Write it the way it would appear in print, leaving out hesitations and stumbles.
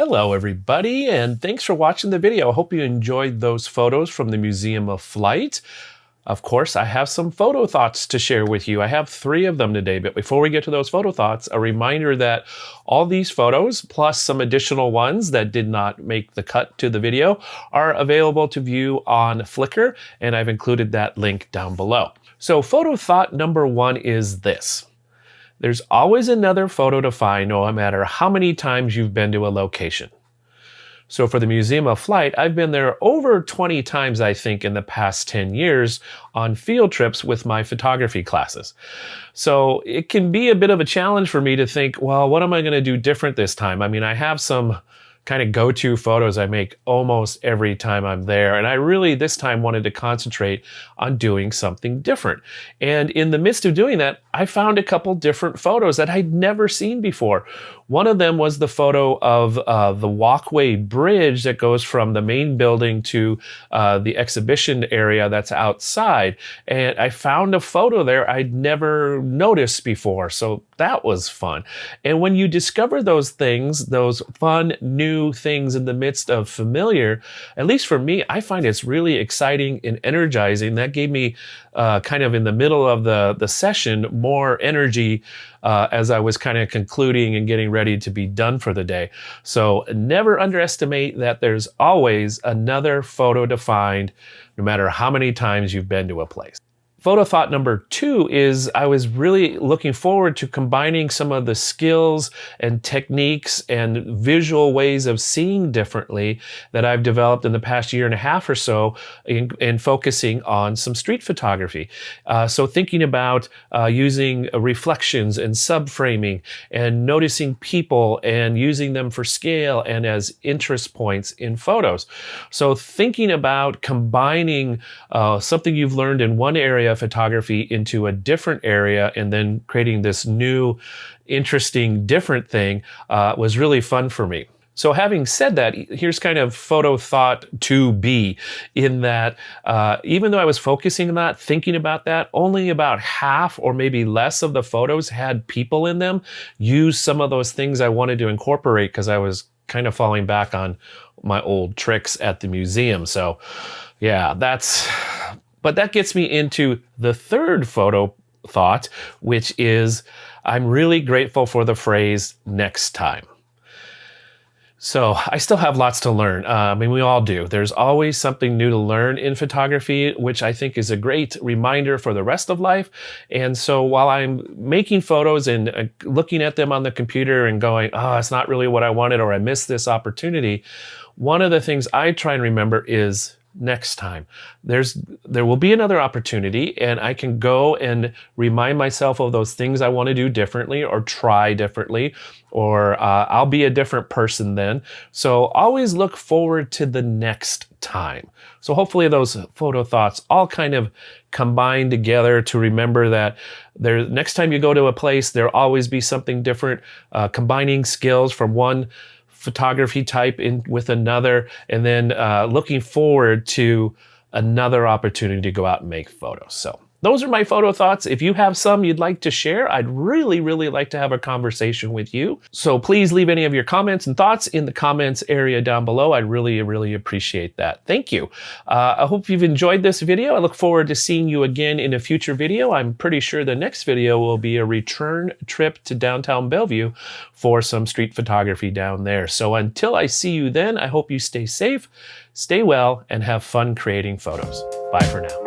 Hello everybody, and thanks for watching the video. I hope you enjoyed those photos from the Museum of Flight. Of course, I have some photo thoughts to share with you. I have 3 of them today, but before we get to those photo thoughts, a reminder that all these photos, plus some additional ones that did not make the cut to the video, are available to view on Flickr, and I've included that link down below. So photo thought number 1 is this. There's always another photo to find no matter how many times you've been to a location. So for the Museum of Flight, I've been there over 20 times, I think, in the past 10 years on field trips with my photography classes. So it can be a bit of a challenge for me to think, well, what am I going to do different this time? I mean, I have some kind of go-to photos I make almost every time I'm there. And I really this time wanted to concentrate on doing something different. And in the midst of doing that, I found a couple different photos that I'd never seen before. One of them was the photo of the walkway bridge that goes from the main building to the exhibition area that's outside. And I found a photo there I'd never noticed before. So that was fun. And when you discover those things, those fun, new things in the midst of familiar, at least for me, I find it's really exciting and energizing. That gave me kind of in the middle of the session more energy as I was kind of concluding and getting ready to be done for the day. So never underestimate that there's always another photo to find, no matter how many times you've been to a place. Photo thought number 2 is I was really looking forward to combining some of the skills and techniques and visual ways of seeing differently that I've developed in the past year and a half or so in focusing on some street photography. So thinking about using reflections and subframing and noticing people and using them for scale and as interest points in photos. So thinking about combining something you've learned in one area of photography into a different area and then creating this new, interesting, different thing was really fun for me. So having said that, here's kind of photo thought 2B in that even though I was focusing on that, thinking about that, only about half or maybe less of the photos had people in them use some of those things I wanted to incorporate because I was kind of falling back on my old tricks at the museum. So yeah, but that gets me into the third photo thought, which is I'm really grateful for the phrase next time. So I still have lots to learn. I mean, we all do. There's always something new to learn in photography, which I think is a great reminder for the rest of life. And so while I'm making photos and looking at them on the computer and going, oh, it's not really what I wanted, or I missed this opportunity, one of the things I try and remember is next time. There will be another opportunity and I can go and remind myself of those things I want to do differently or try differently, or I'll be a different person then. So always look forward to the next time. So hopefully those photo thoughts all kind of combine together to remember that next time you go to a place, there'll always be something different, combining skills from one photography type in with another, and then looking forward to another opportunity to go out and make photos. So those are my photo thoughts. If you have some you'd like to share, I'd really, really like to have a conversation with you. So please leave any of your comments and thoughts in the comments area down below. I'd really, really appreciate that. Thank you. I hope you've enjoyed this video. I look forward to seeing you again in a future video. I'm pretty sure the next video will be a return trip to downtown Bellevue for some street photography down there. So until I see you then, I hope you stay safe, stay well, and have fun creating photos. Bye for now.